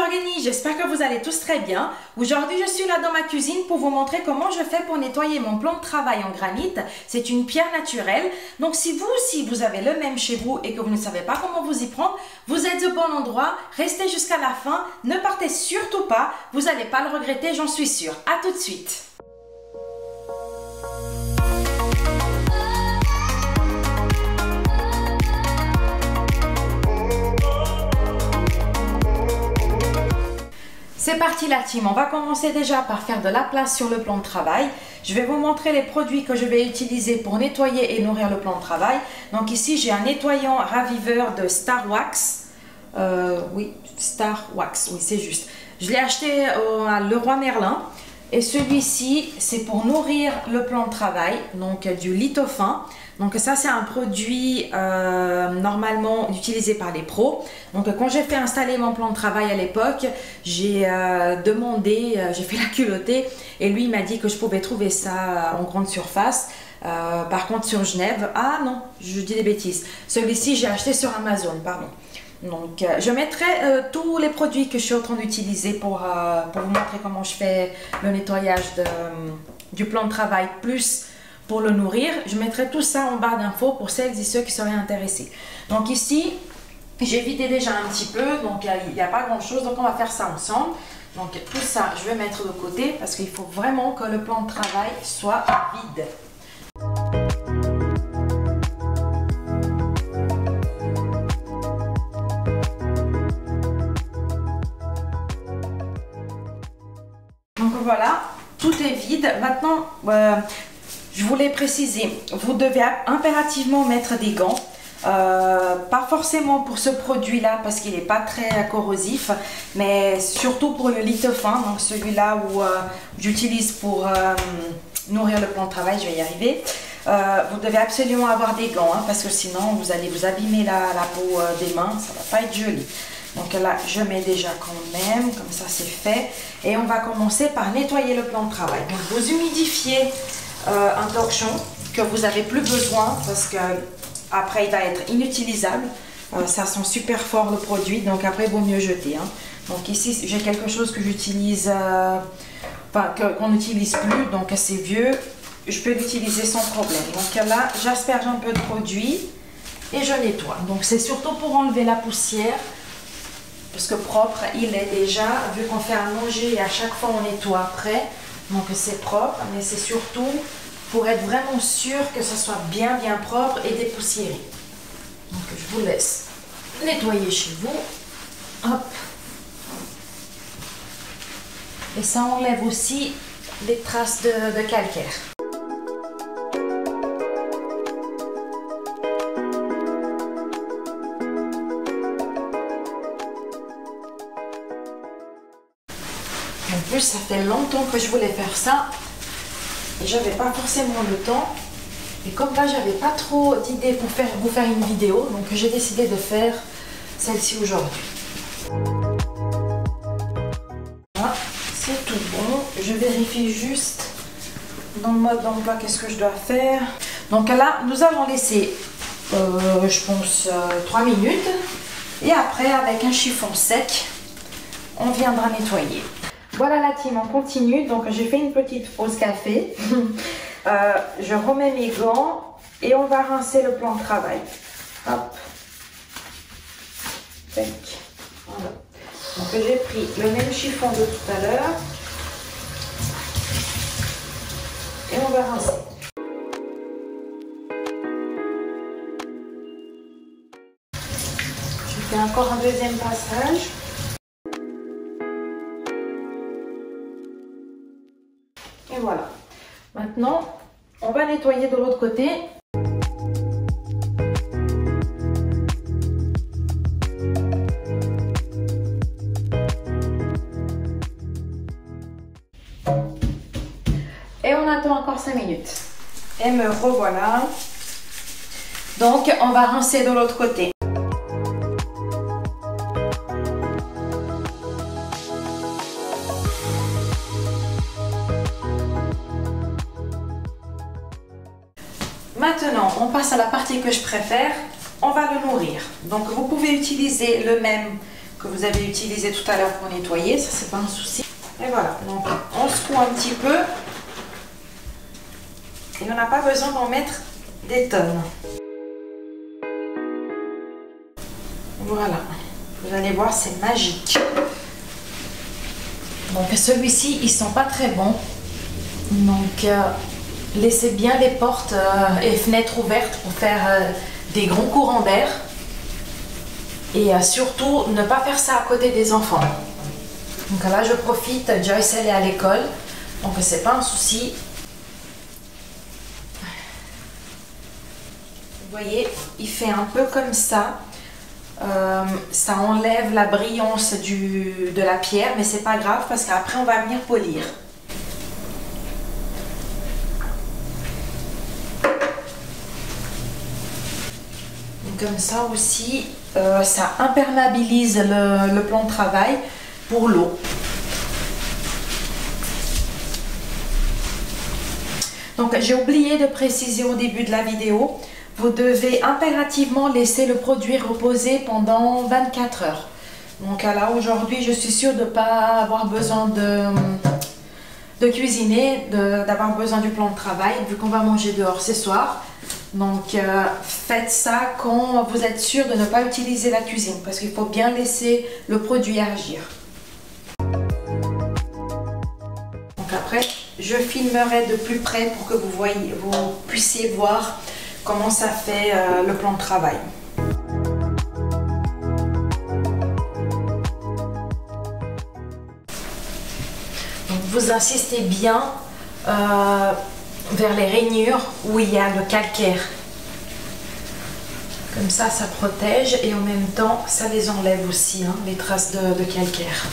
Margani, j'espère que vous allez tous très bien. Aujourd'hui, je suis là dans ma cuisine pour vous montrer comment je fais pour nettoyer mon plan de travail en granit. C'est une pierre naturelle. Donc, si vous aussi, vous avez le même chez vous et que vous ne savez pas comment vous y prendre, vous êtes au bon endroit. Restez jusqu'à la fin. Ne partez surtout pas. Vous n'allez pas le regretter, j'en suis sûre. À tout de suite. C'est parti la team, on va commencer déjà par faire de la place sur le plan de travail. Je vais vous montrer les produits que je vais utiliser pour nettoyer et nourrir le plan de travail. Donc ici j'ai un nettoyant raviveur de Star Wax. Oui, Star Wax, oui c'est juste. Je l'ai acheté à Leroy Merlin. Et celui-ci, c'est pour nourrir le plan de travail, donc du lithofin. Donc ça, c'est un produit normalement utilisé par les pros. Donc quand j'ai fait installer mon plan de travail à l'époque, j'ai demandé, j'ai fait la culottée et lui il m'a dit que je pouvais trouver ça en grande surface. Par contre sur Genève, ah non, je dis des bêtises. Celui-ci, j'ai acheté sur Amazon, pardon. Donc je mettrai tous les produits que je suis en train d'utiliser pour vous montrer comment je fais le nettoyage du plan de travail plus pour le nourrir. Je mettrai tout ça en barre d'infos pour celles et ceux qui seraient intéressés. Donc ici, j'ai vidé déjà un petit peu, donc il n'y a pas grand chose, donc on va faire ça ensemble. Donc tout ça, je vais mettre de côté parce qu'il faut vraiment que le plan de travail soit vide. Donc voilà, tout est vide. Maintenant, je voulais préciser, vous devez impérativement mettre des gants. Pas forcément pour ce produit-là parce qu'il n'est pas très corrosif, mais surtout pour le lithofin, donc celui-là où j'utilise pour nourrir le plan de travail, je vais y arriver. Vous devez absolument avoir des gants parce que sinon vous allez vous abîmer la peau des mains, ça ne va pas être joli. Donc là, je mets déjà quand même, comme ça c'est fait. Et on va commencer par nettoyer le plan de travail. Donc vous humidifiez un torchon que vous n'avez plus besoin parce que après il va être inutilisable. Ça sent super fort le produit, donc après il vaut mieux jeter. Donc ici j'ai quelque chose que j'utilise, qu'on n'utilise plus, donc c'est vieux. Je peux l'utiliser sans problème. Donc là, j'asperge un peu de produit et je nettoie. Donc c'est surtout pour enlever la poussière. Parce que propre, il est déjà, vu qu'on fait à manger et à chaque fois on nettoie après, donc c'est propre, mais c'est surtout pour être vraiment sûr que ce soit bien propre et dépoussiéré. Donc je vous laisse nettoyer chez vous. Hop. Et ça enlève aussi les traces de calcaire. En plus, ça fait longtemps que je voulais faire ça et j'avais pas forcément le temps. Et comme là, j'avais pas trop d'idées pour vous faire une vidéo, donc j'ai décidé de faire celle-ci aujourd'hui. Voilà, c'est tout bon. Je vérifie juste dans le mode d'emploi qu'est-ce que je dois faire. Donc là, nous allons laisser, je pense, 3 minutes. Et après, avec un chiffon sec, on viendra nettoyer. Voilà la team, on continue. Donc j'ai fait une petite pause café. Je remets mes gants et on va rincer le plan de travail. Hop. Tac. Voilà. Donc j'ai pris le même chiffon de tout à l'heure. Et on va rincer. Je fais encore un deuxième passage. Et voilà. Maintenant, on va nettoyer de l'autre côté. Et on attend encore 5 minutes. Et me revoilà. Donc, on va rincer de l'autre côté. Maintenant, on passe à la partie que je préfère. On va le nourrir. Donc, vous pouvez utiliser le même que vous avez utilisé tout à l'heure pour nettoyer, ça c'est pas un souci. Et voilà, donc on secoue un petit peu et on n'a pas besoin d'en mettre des tonnes. Voilà, vous allez voir, c'est magique. Donc celui-ci, il sent pas très bon, donc laissez bien les portes et fenêtres ouvertes pour faire des grands courants d'air. Et surtout, ne pas faire ça à côté des enfants. Donc là, je profite, Joyce elle est à l'école, donc c'est pas un souci. Vous voyez, il fait un peu comme ça. Ça enlève la brillance de la pierre, mais c'est pas grave parce qu'après on va venir polir. Comme ça aussi, ça imperméabilise le plan de travail pour l'eau. Donc j'ai oublié de préciser au début de la vidéo, vous devez impérativement laisser le produit reposer pendant 24 heures. Donc là aujourd'hui je suis sûre de ne pas avoir besoin de cuisiner, d'avoir besoin du plan de travail vu qu'on va manger dehors ce soir. Donc faites ça quand vous êtes sûr de ne pas utiliser la cuisine parce qu'il faut bien laisser le produit agir. Donc après je filmerai de plus près pour que vous puissiez voir comment ça fait le plan de travail. Donc vous insistez bien vers les rainures où il y a le calcaire. Comme ça, ça protège et en même temps, ça les enlève aussi, hein, les traces de calcaire.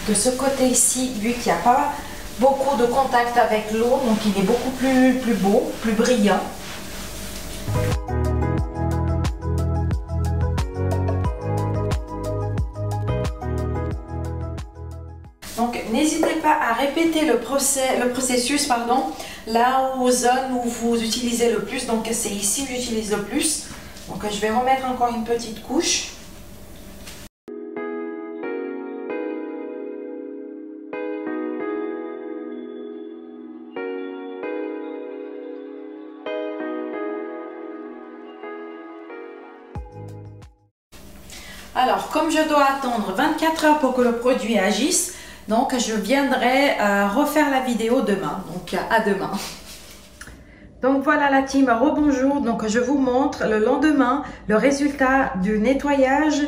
De ce côté ici, vu qu'il n'y a pas beaucoup de contact avec l'eau, donc il est beaucoup plus beau, plus brillant. Donc n'hésitez pas à répéter le processus là aux zones où vous utilisez le plus. Donc c'est ici où j'utilise le plus. Donc je vais remettre encore une petite couche. Alors, comme je dois attendre 24 heures pour que le produit agisse, donc je viendrai refaire la vidéo demain. Donc, à demain. Donc voilà la team, rebonjour. Donc je vous montre le lendemain le résultat du nettoyage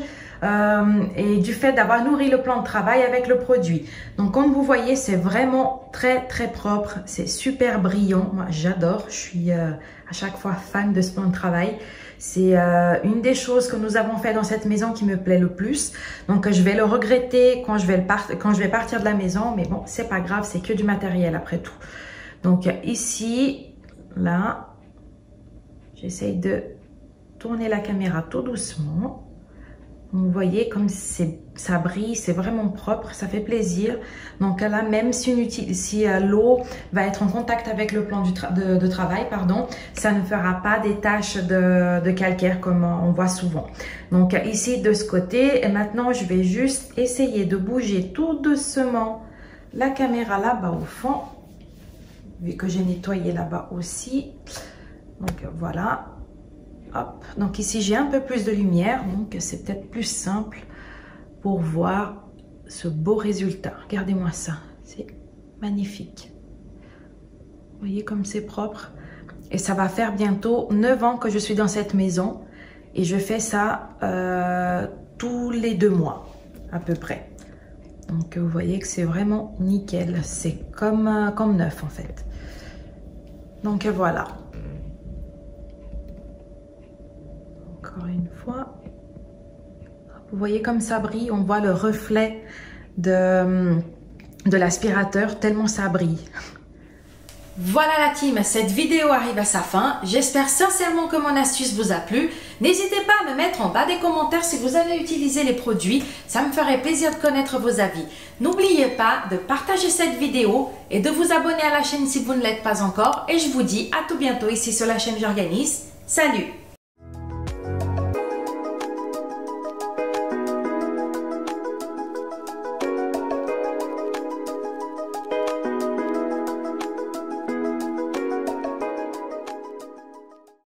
et du fait d'avoir nourri le plan de travail avec le produit. Donc comme vous voyez, c'est vraiment très propre, c'est super brillant. Moi j'adore, je suis à chaque fois fan de ce plan de travail. C'est une des choses que nous avons fait dans cette maison qui me plaît le plus. Donc je vais le regretter quand je vais partir de la maison, mais bon, c'est pas grave, c'est que du matériel après tout. Donc ici, là, j'essaye de tourner la caméra tout doucement. Vous voyez comme ça brille, c'est vraiment propre, ça fait plaisir. Donc là, même si l'eau va être en contact avec le plan de travail, ça ne fera pas des taches de calcaire comme on voit souvent. Donc ici de ce côté, et maintenant je vais juste essayer de bouger tout doucement la caméra là-bas au fond, vu que j'ai nettoyé là-bas aussi. Donc voilà. Hop. Donc ici j'ai un peu plus de lumière, donc c'est peut-être plus simple pour voir ce beau résultat. Regardez-moi ça, c'est magnifique. Vous voyez comme c'est propre. Et ça va faire bientôt 9 ans que je suis dans cette maison et je fais ça tous les 2 mois à peu près. Donc vous voyez que c'est vraiment nickel, c'est comme neuf en fait. Donc voilà. Encore une fois, vous voyez comme ça brille, on voit le reflet de l'aspirateur tellement ça brille. Voilà la team, cette vidéo arrive à sa fin. J'espère sincèrement que mon astuce vous a plu. N'hésitez pas à me mettre en bas des commentaires si vous avez utilisé les produits, ça me ferait plaisir de connaître vos avis. N'oubliez pas de partager cette vidéo et de vous abonner à la chaîne si vous ne l'êtes pas encore. Et je vous dis à tout bientôt ici sur la chaîne J'organise. Salut!